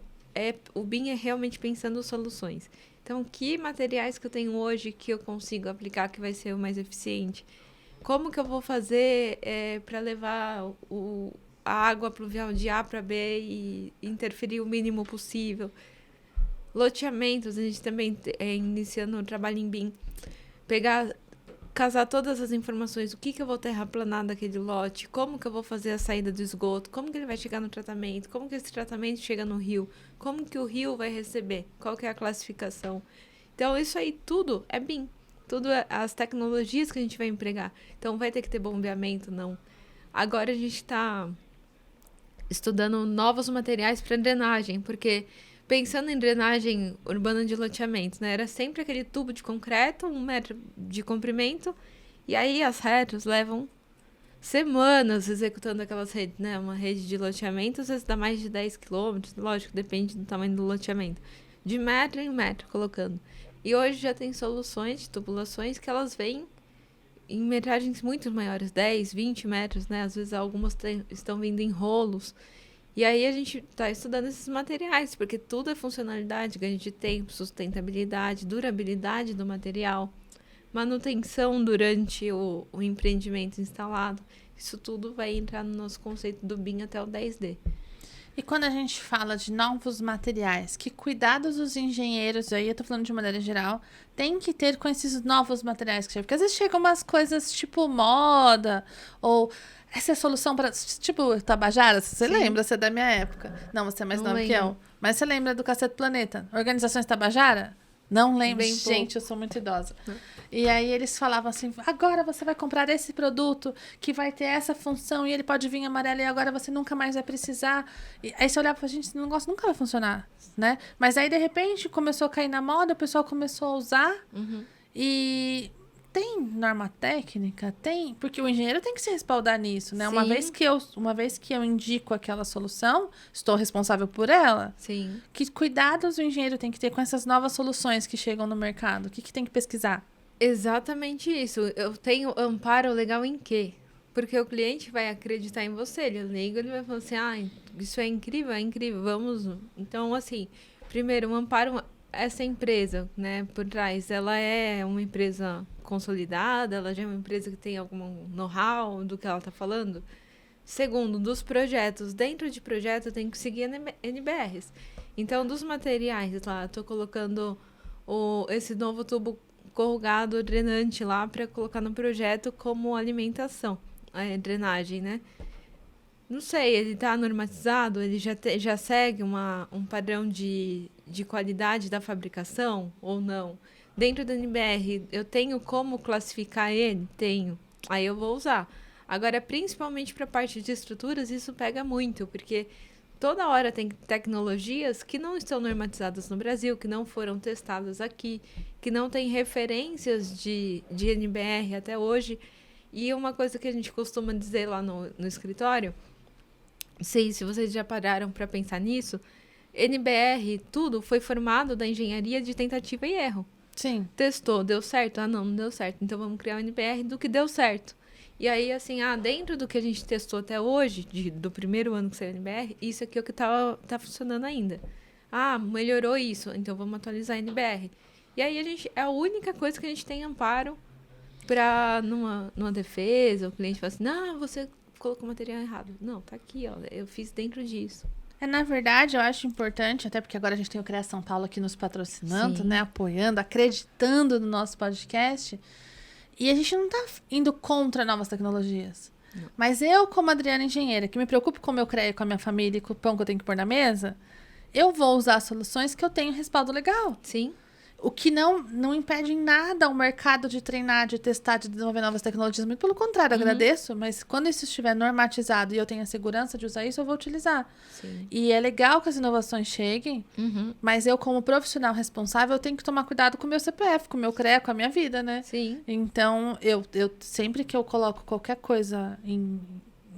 o BIM é realmente pensando soluções. Então, que materiais que eu tenho hoje que eu consigo aplicar que vai ser o mais eficiente? Como que eu vou fazer para levar a água pluvial de A para B e interferir o mínimo possível? Loteamentos, a gente também iniciando o trabalho em BIM. Casar todas as informações, o que eu vou terraplanar daquele lote, como que eu vou fazer a saída do esgoto, como que ele vai chegar no tratamento, como que esse tratamento chega no rio, como que o rio vai receber, qual que é a classificação. Então, isso aí tudo é BIM. Tudo as tecnologias que a gente vai empregar. Então, vai ter que ter bombeamento, não. Agora, a gente está estudando novos materiais para drenagem, porque... Pensando em drenagem urbana de loteamentos, né? Era sempre aquele tubo de concreto, 1 metro de comprimento, e aí as retas levam semanas executando aquelas redes, né? Uma rede de loteamento, às vezes dá mais de 10 quilômetros, lógico, depende do tamanho do loteamento. De metro em metro, colocando. E hoje já tem soluções de tubulações que elas vêm em metragens muito maiores, 10, 20 metros, né? Às vezes algumas estão vindo em rolos. E aí a gente está estudando esses materiais, porque tudo é funcionalidade, ganho de tempo, sustentabilidade, durabilidade do material. manutenção durante o empreendimento instalado. Isso tudo vai entrar no nosso conceito do BIM até o 10D. E quando a gente fala de novos materiais, que cuidados os engenheiros, aí eu tô falando de maneira geral, tem que ter com esses novos materiais que chegam? Porque às vezes chegam umas coisas tipo moda, ou essa é a solução para, tipo, Tabajara, você lembra, você é da minha época. Não, você é mais nova que eu. Mas você lembra do Cacete Planeta? Organizações Tabajara? Não lembro, Bem gente, eu sou muito idosa. E aí eles falavam assim, agora você vai comprar esse produto que vai ter essa função e ele pode vir amarelo e agora você nunca mais vai precisar. E aí você olhava e falava, gente, esse negócio nunca vai funcionar, né? Mas aí, de repente, começou a cair na moda, o pessoal começou a usar e... Tem norma técnica? Tem, porque o engenheiro tem que se respaldar nisso, né? Sim. Uma vez que eu indico aquela solução, estou responsável por ela. Sim. Que cuidados o engenheiro tem que ter com essas novas soluções que chegam no mercado? O que tem que pesquisar? Exatamente isso. Eu tenho amparo legal em quê? Porque o cliente vai acreditar em você. Ele liga, ele vai falar assim, isso é incrível, vamos... Então, assim, primeiro, um amparo... Essa empresa, né, por trás, ela é uma empresa consolidada, ela já é uma empresa que tem algum know-how do que ela está falando. Segundo, dos projetos. Dentro de projeto tem que seguir NBRs. Então, dos materiais lá, estou colocando esse novo tubo corrugado drenante lá para colocar no projeto como alimentação, drenagem, né? Não sei, ele está normatizado? Ele já segue um padrão de qualidade da fabricação ou não? Dentro do NBR, eu tenho como classificar ele? Tenho. Aí eu vou usar. Agora, principalmente para a parte de estruturas, isso pega muito, porque toda hora tem tecnologias que não estão normatizadas no Brasil, que não foram testadas aqui, que não tem referências de NBR até hoje. E uma coisa que a gente costuma dizer lá no escritório, não sei se vocês já pararam para pensar nisso, NBR, tudo foi formado da engenharia de tentativa e erro. Sim. Testou, deu certo? Não deu certo. Então vamos criar o NBR do que deu certo. E aí, assim, dentro do que a gente testou até hoje, do primeiro ano que saiu o NBR, isso aqui é o que tá funcionando ainda. Melhorou isso, então vamos atualizar a NBR. E aí é a única coisa que a gente tem amparo para numa defesa, o cliente fala assim, você colocou o material errado. Não, tá aqui, ó, eu fiz dentro disso. Na verdade, eu acho importante, até porque agora a gente tem o CREA São Paulo aqui nos patrocinando, né? Apoiando, acreditando no nosso podcast. E a gente não tá indo contra novas tecnologias. Não. Mas eu, como Adriana engenheira, que me preocupo com o meu CREA, com a minha família e com o pão que eu tenho que pôr na mesa, eu vou usar soluções que eu tenho respaldo legal. Sim. O que não impede em nada o mercado de treinar, de testar, de desenvolver novas tecnologias. Muito pelo contrário, agradeço. Mas quando isso estiver normatizado e eu tenho a segurança de usar isso, eu vou utilizar. Sim. E é legal que as inovações cheguem, mas eu, como profissional responsável, eu tenho que tomar cuidado com o meu CPF, com o meu CREA, com a minha vida, né? Sim. Então, eu sempre que eu coloco qualquer coisa em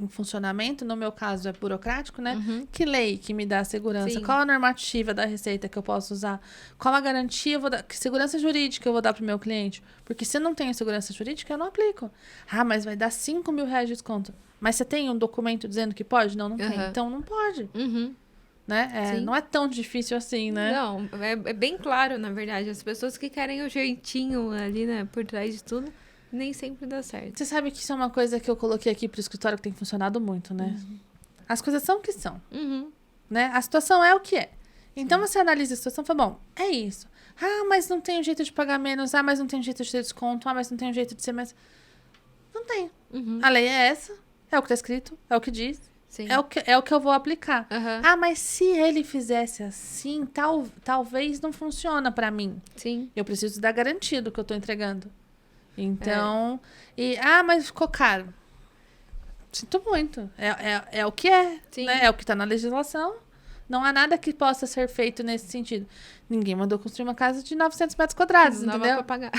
funcionamento, no meu caso é burocrático, né? Que lei que me dá segurança? Sim. Qual a normativa da Receita que eu posso usar? Qual a garantia eu vou dar? Que segurança jurídica eu vou dar pro meu cliente? Porque se eu não tenho segurança jurídica, eu não aplico. Mas vai dar 5 mil reais de desconto. Mas você tem um documento dizendo que pode? Não tem. Então não pode. Né? Não é tão difícil assim, né? Não, é bem claro, na verdade. As pessoas que querem o jeitinho ali, né, por trás de tudo, nem sempre dá certo. Você sabe que isso é uma coisa que eu coloquei aqui pro escritório que tem funcionado muito, né? As coisas são o que são. Né? A situação é o que é. Então você analisa a situação e fala, bom, é isso. Mas não tem um jeito de pagar menos. Mas não tem um jeito de ter desconto. Mas não tem um jeito de ser mais... Não tem. A lei é essa. É o que tá escrito. É o que diz. Sim. É o que eu vou aplicar. Mas se ele fizesse assim, talvez não funciona pra mim. Sim. Eu preciso dar garantia do que eu tô entregando. Então, mas ficou caro. Sinto muito. É o que é, né? É o que tá na legislação. Não há nada que possa ser feito nesse sentido. Ninguém mandou construir uma casa de 900 metros quadrados, não entendeu? Pra pagar.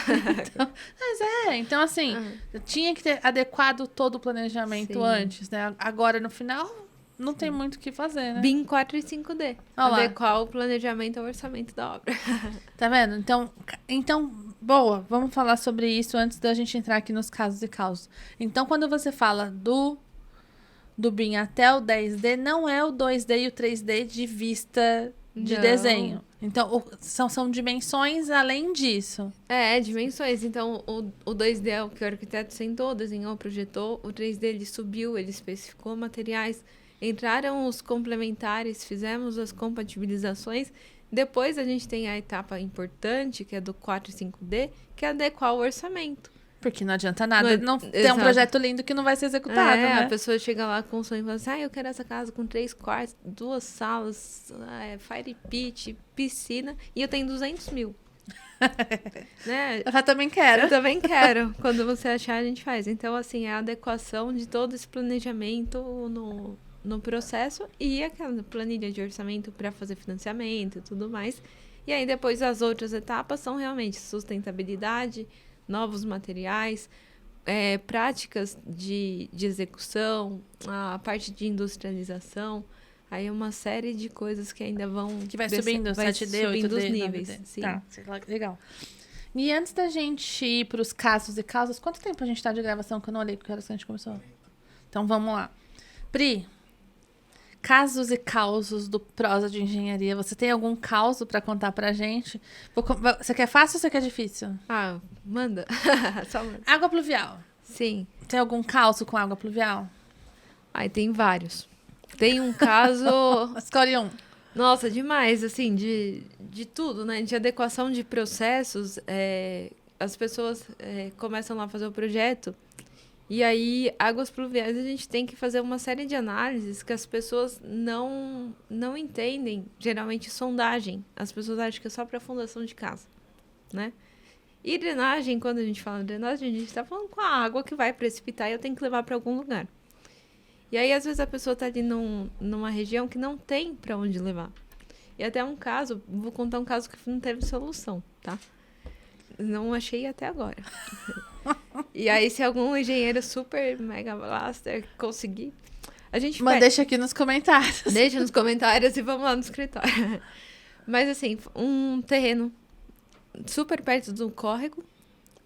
Então assim, tinha que ter adequado todo o planejamento antes, né? Agora, no final, não tem muito o que fazer, né? BIM 4 e 5D. Adequar o planejamento ao orçamento da obra. Tá vendo? Então, boa, vamos falar sobre isso antes da gente entrar aqui nos casos e causos. Então, quando você fala do BIM até o 10D, não é o 2D e o 3D de vista de Não. desenho. Então, são dimensões além disso. Dimensões. Então, o 2D é o que o arquiteto sentou, desenhou, projetou. O 3D ele subiu, ele especificou materiais. Entraram os complementares, fizemos as compatibilizações. Depois a gente tem a etapa importante, que é do 4 e 5D, que é adequar o orçamento. Porque não adianta nada. Não ter um Exato. projeto lindo que não vai ser executado, né? A pessoa chega lá com o sonho e fala assim, eu quero essa casa com 3 quartos, 2 salas, fire pit, piscina, e eu tenho 200 mil. Né? Eu também quero. Eu também quero. Quando você achar, a gente faz. Então, assim, é a adequação de todo esse planejamento no processo e aquela planilha de orçamento para fazer financiamento e tudo mais. E aí, depois, as outras etapas são realmente sustentabilidade, novos materiais, práticas de execução, a parte de industrialização. Aí uma série de coisas que ainda vão... Que vai subindo, 7D, 8D, os níveis. 9D. Sim. Tá, legal. E antes da gente ir para os casos e causas, quanto tempo a gente tá de gravação? Que eu não olhei, porque era que a gente começou. Então, vamos lá. Pri, casos e causos do Prosa de Engenharia. Você tem algum caso para contar pra gente? Você quer fácil ou você quer difícil? Manda. Só manda. Água pluvial. Sim. Tem algum caso com água pluvial? Tem vários. Tem um caso... Escolhe um. Nossa, demais, assim, de tudo, né? De adequação de processos. As pessoas começam lá a fazer o projeto. E aí, águas pluviais, a gente tem que fazer uma série de análises que as pessoas não entendem. Geralmente, sondagem. As pessoas acham que é só para fundação de casa, né? E drenagem, quando a gente fala drenagem, a gente está falando com a água que vai precipitar e eu tenho que levar para algum lugar. E aí, às vezes, a pessoa está ali numa região que não tem para onde levar. E até um caso, vou contar um caso que não teve solução, tá? Não achei até agora. E aí, se algum engenheiro super mega blaster conseguir, a gente deixa aqui nos comentários. Deixa nos comentários e vamos lá no escritório. Mas assim, um terreno super perto do córrego.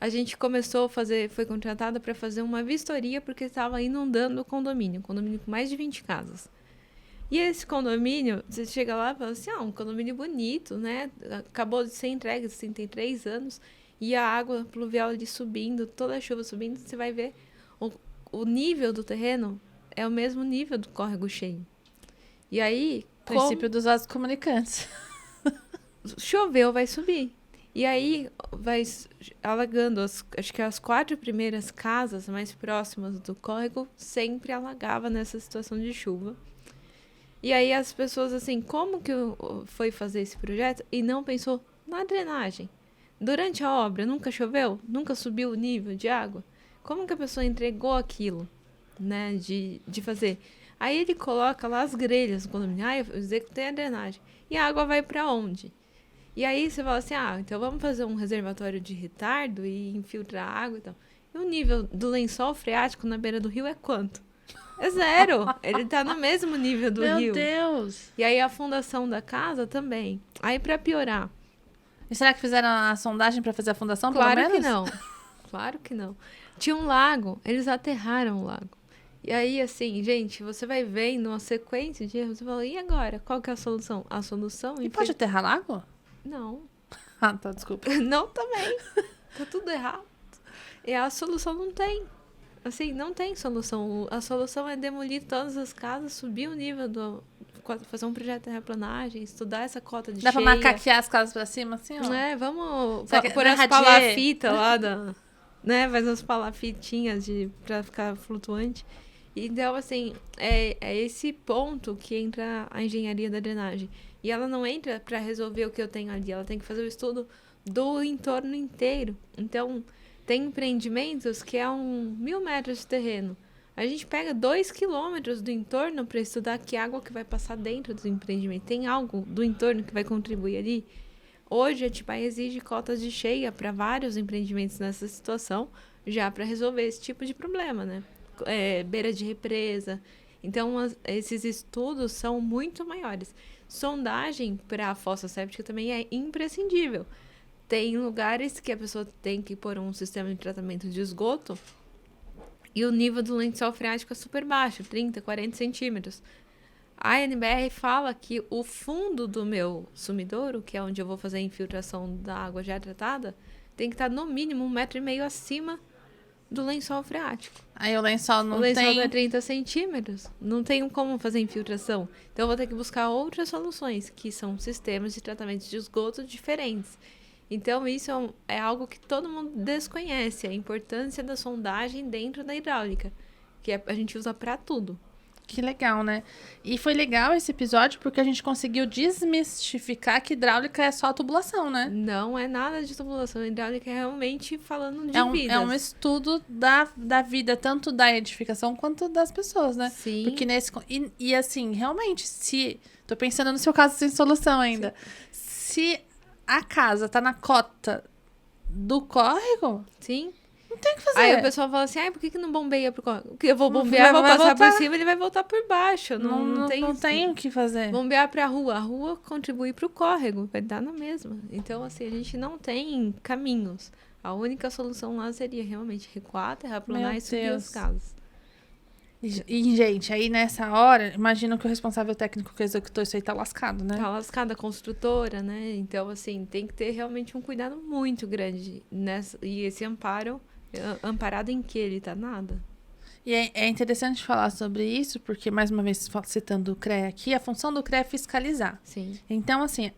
A gente começou a fazer, foi contratada para fazer uma vistoria porque estava inundando o condomínio. Um condomínio com mais de 20 casas. E esse condomínio, você chega lá e fala assim, um condomínio bonito, né? Acabou de ser entregue, 63 anos. E a água pluvial ali subindo, toda a chuva subindo, você vai ver o nível do terreno é o mesmo nível do córrego cheio. E aí... Princípio dos vasos comunicantes. Choveu, vai subir. E aí vai alagando, acho que as 4 primeiras casas mais próximas do córrego sempre alagava nessa situação de chuva. E aí as pessoas assim, como que foi fazer esse projeto e não pensou na drenagem? Durante a obra, nunca choveu? Nunca subiu o nível de água? Como que a pessoa entregou aquilo, né, de fazer? Aí ele coloca lá as grelhas no condomínio. Eu executei a drenagem. E a água vai para onde? E aí você fala assim, então vamos fazer um reservatório de retardo e infiltrar a água e tal. E o nível do lençol freático na beira do rio é quanto? É 0. Ele tá no mesmo nível do rio. Meu Deus! E aí a fundação da casa também. Aí para piorar... E será que fizeram a sondagem para fazer a fundação, claro pelo menos? Que não. Claro que não. Tinha um lago, eles aterraram o lago. E aí, assim, gente, você vai vendo uma sequência de erros e fala, e agora? Qual que é a solução? A solução... E pode aterrar lago? Não. Tá, desculpa. Não também. Tá tudo errado. E a solução não tem. Assim, não tem solução. A solução é demolir todas as casas, subir o nível fazer um projeto de terraplanagem, estudar essa cota de cheia. Dá pra macaquear as casas pra cima, assim, ó? Vamos pôr as palafitas lá né? Faz umas palafitinhas pra ficar flutuante. Então, assim, é esse ponto que entra a engenharia da drenagem. E ela não entra para resolver o que eu tenho ali, ela tem que fazer o estudo do entorno inteiro. Então, tem empreendimentos que é 1.000 metros de terreno. A gente pega 2 quilômetros do entorno para estudar que água que vai passar dentro do empreendimento. Tem algo do entorno que vai contribuir ali? Hoje, a Atibaia exige cotas de cheia para vários empreendimentos nessa situação, já para resolver esse tipo de problema, né? Beira de represa. Então, esses estudos são muito maiores. Sondagem para a fossa séptica também é imprescindível. Tem lugares que a pessoa tem que pôr um sistema de tratamento de esgoto e o nível do lençol freático é super baixo, 30, 40 centímetros. A NBR fala que o fundo do meu sumidouro, que é onde eu vou fazer a infiltração da água já tratada, tem que estar no mínimo 1,5 m acima do lençol freático. Aí o lençol não o lençol tem... é 30 centímetros. Não tem como fazer infiltração. Então eu vou ter que buscar outras soluções, que são sistemas de tratamento de esgoto diferentes. Então isso é algo que todo mundo desconhece, a importância da sondagem dentro da hidráulica, que a gente usa para tudo. Que legal, né? E foi legal esse episódio porque a gente conseguiu desmistificar que hidráulica é só tubulação, né? Não é nada de tubulação. Hidráulica é realmente falando de vidas. É um estudo da vida, tanto da edificação quanto das pessoas, né? Sim. Porque e assim, realmente, se... Tô pensando no seu caso sem solução ainda. Sim. Se a casa tá na cota do córrego... Sim. Não tem o que fazer. Aí o pessoal fala assim, por que não bombeia pro córrego? Porque eu vou bombear, vou passar por cima, ele vai voltar por baixo. Não tem o que fazer. Bombear pra rua. A rua contribui pro córrego, vai dar na mesma. Então, assim, a gente não tem caminhos. A única solução lá seria realmente recuar a terra, planar e subir as casas. E, gente, aí nessa hora, imagino que o responsável técnico que executou isso aí tá lascado, né? Tá lascado, a construtora, né? Então, assim, tem que ter realmente um cuidado muito grande nessa. E esse amparo... Amparado em que ele tá? Nada. E é interessante falar sobre isso, porque, mais uma vez, citando o CREA aqui, a função do CREA é fiscalizar. Sim. Então, assim,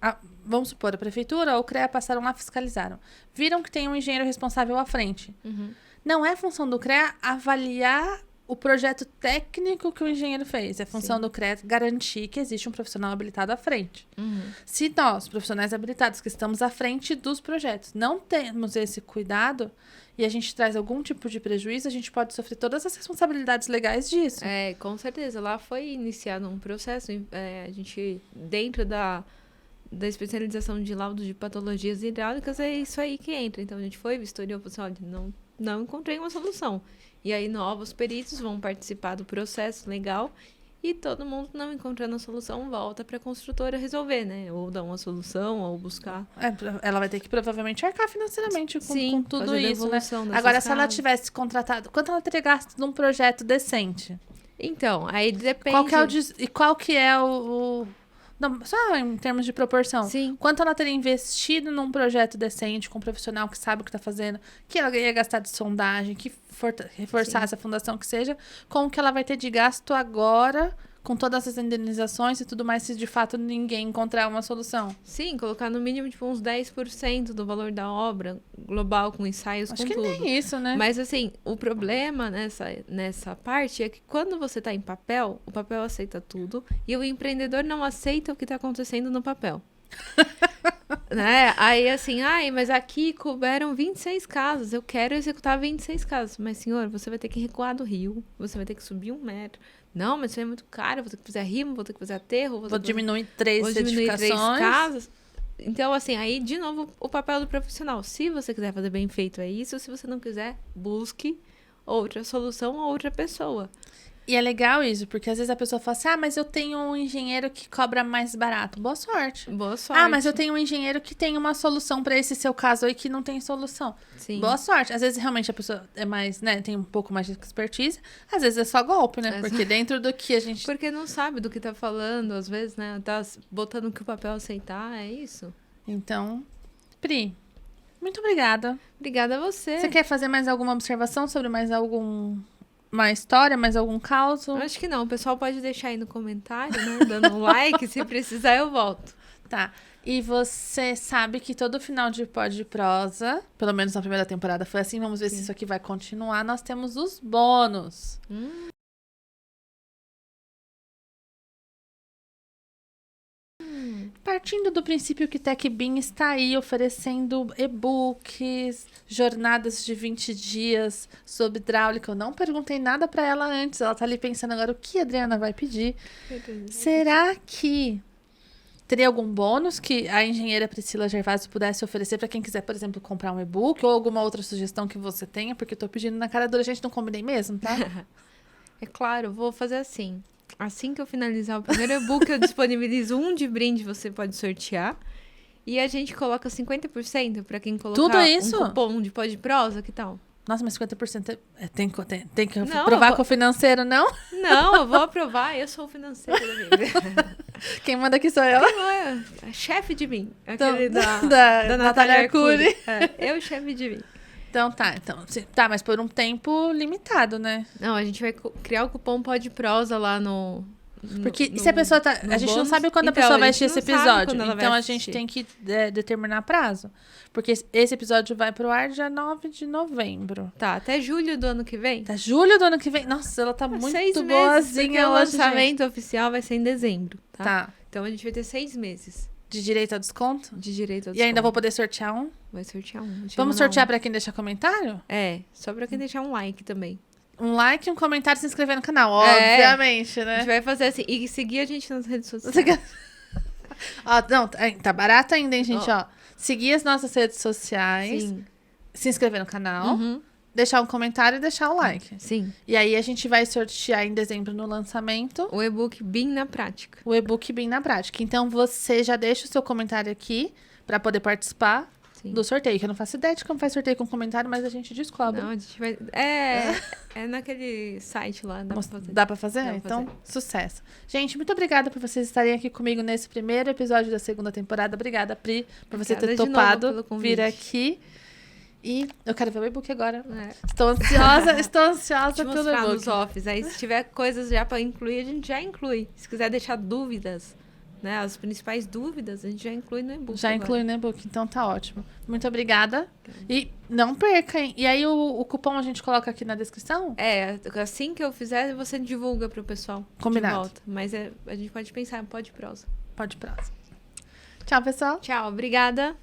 vamos supor, a prefeitura ou o CREA passaram lá, fiscalizaram. Viram que tem um engenheiro responsável à frente. Uhum. Não é função do CREA avaliar o projeto técnico que o engenheiro fez. É função do CREA garantir que existe um profissional habilitado à frente. Uhum. Se nós, profissionais habilitados, que estamos à frente dos projetos, não temos esse cuidado e a gente traz algum tipo de prejuízo, a gente pode sofrer todas as responsabilidades legais disso. É, com certeza. Lá foi iniciado um processo, a gente, dentro da especialização de laudos de patologias hidráulicas, é isso aí que entra. Então, a gente foi, vistoriou, falou assim, olha, não encontrei uma solução. E aí, novos peritos vão participar do processo legal e todo mundo não encontrando a solução volta para a construtora resolver, né? Ou dar uma solução, ou buscar. Ela vai ter que provavelmente arcar financeiramente com tudo isso, né? Agora, se ela tivesse contratado, quanto ela teria gasto num projeto decente? Então, aí depende... Qual que é o... Não, só em termos de proporção. Sim. Quanto ela teria investido num projeto decente, com um profissional que sabe o que está fazendo, que ela ia gastar de sondagem, que reforçasse a fundação que seja, com o que ela vai ter de gasto agora, com todas as indenizações e tudo mais, se de fato ninguém encontrar uma solução. Sim, colocar no mínimo tipo, uns 10% do valor da obra global, com ensaios, Acho com que tudo. nem isso, né? Mas assim, o problema nessa parte é que quando você está em papel, o papel aceita tudo e o empreendedor não aceita o que está acontecendo no papel. Né? Aí assim, mas aqui couberam 26 casas, eu quero executar 26 casas. Mas senhor, você vai ter que recuar do rio, você vai ter que subir 1 metro. Não, mas isso é muito caro, vou ter que fazer rimo, vou ter que fazer aterro. Vou diminuir 3 edificações. 3 casas. Então, assim, aí, de novo, o papel do profissional. Se você quiser fazer bem feito, é isso. Se você não quiser, busque outra solução ou outra pessoa. E é legal isso, porque às vezes a pessoa fala assim, mas eu tenho um engenheiro que cobra mais barato. Boa sorte. Boa sorte. Mas eu tenho um engenheiro que tem uma solução para esse seu caso aí que não tem solução. Sim. Boa sorte. Às vezes realmente a pessoa é mais, né, tem um pouco mais de expertise. Às vezes é só golpe, né? Porque dentro do que a gente... Porque não sabe do que tá falando, às vezes, né? Tá botando o que o papel aceitar, é isso. Então, Pri, muito obrigada. Obrigada a você. Você quer fazer mais alguma observação sobre mais uma história, mais algum caos? Acho que não. O pessoal pode deixar aí no comentário, né? Dando um like. Se precisar, eu volto. Tá. E você sabe que todo final de Pod de Prosa, pelo menos na primeira temporada foi assim, vamos ver se isso aqui vai continuar, nós temos os bônus. Partindo do princípio que TecBim está aí oferecendo e-books, jornadas de 20 dias sobre hidráulica. Eu não perguntei nada para ela antes. Ela tá ali pensando agora o que a Adriana vai pedir. Será que teria algum bônus que a engenheira Priscila Gervásio pudesse oferecer para quem quiser, por exemplo, comprar um e-book ou alguma outra sugestão que você tenha? Porque eu tô pedindo na cara dura, a gente não combinei mesmo, tá? É claro, vou fazer assim. Assim que eu finalizar o primeiro e-book, eu disponibilizo um de brinde, você pode sortear. E a gente coloca 50% para quem colocar Tudo isso? um cupom de Pod Prosa, que tal? Nossa, mas 50% tem que Não, provar com o financeiro, não? Não, eu vou aprovar, eu sou o financeiro da vida. Quem manda aqui sou eu. É chefe de mim. Então, Aquele da Natália Arcuri. Eu, chefe de mim. Então tá, tá, mas por um tempo limitado, né? Não, a gente vai criar o cupom Pode Prosa lá no... Porque se a pessoa tá... A gente não sabe quando a pessoa vai assistir esse episódio. Então a gente tem que determinar prazo. Porque esse episódio vai pro ar dia 9 de novembro. Tá, até julho do ano que vem? Tá, julho do ano que vem. Nossa, ela tá muito 6 meses, boazinha o hoje, lançamento oficial vai ser em dezembro, tá? Tá. Então a gente vai ter 6 meses De direito a desconto? de direito a E ainda vou poder sortear um? Vai sortear um. Vamos sortear pra quem deixar comentário? É, só pra quem deixar um like também. Um like, um comentário e se inscrever no canal, É. obviamente, A né? gente vai fazer assim, e seguir a gente nas redes sociais. Ó, não, tá barato ainda, hein, gente, ó. Seguir as nossas redes sociais, Sim. se inscrever no canal, Uhum. deixar um comentário e deixar o like. Sim. E aí a gente vai sortear em dezembro no lançamento O e-book BIM na prática. o e-book BIM na prática. Então você já deixa o seu comentário aqui pra poder participar Sim. do sorteio. Que eu não faço ideia de como faz sorteio com comentário, mas a gente descobre. Não, a gente vai... É naquele site lá, dá pra fazer. Dá pra fazer? Dá pra Então, sucesso. Gente, muito obrigada por vocês estarem aqui comigo nesse primeiro episódio da segunda temporada. Obrigada, Pri, por você ter Obrigada de novo topado pelo convite. vir aqui. E eu quero ver o e-book agora. É. Estou ansiosa, estou Te ansiosa pelo mostrar e-book. nos offs. Aí, se tiver coisas já pra incluir, a gente já inclui. Se quiser deixar dúvidas, né? As principais dúvidas, a gente já inclui no e-book. Já agora. inclui no e-book, então tá ótimo. Muito obrigada. E não perca, hein? E aí o cupom a gente coloca aqui na descrição? É, assim que eu fizer, você divulga pro pessoal. Combinado. De volta. Mas a gente pode pensar, pode prosa. Pode ir próximo. Tchau, pessoal. Tchau, obrigada.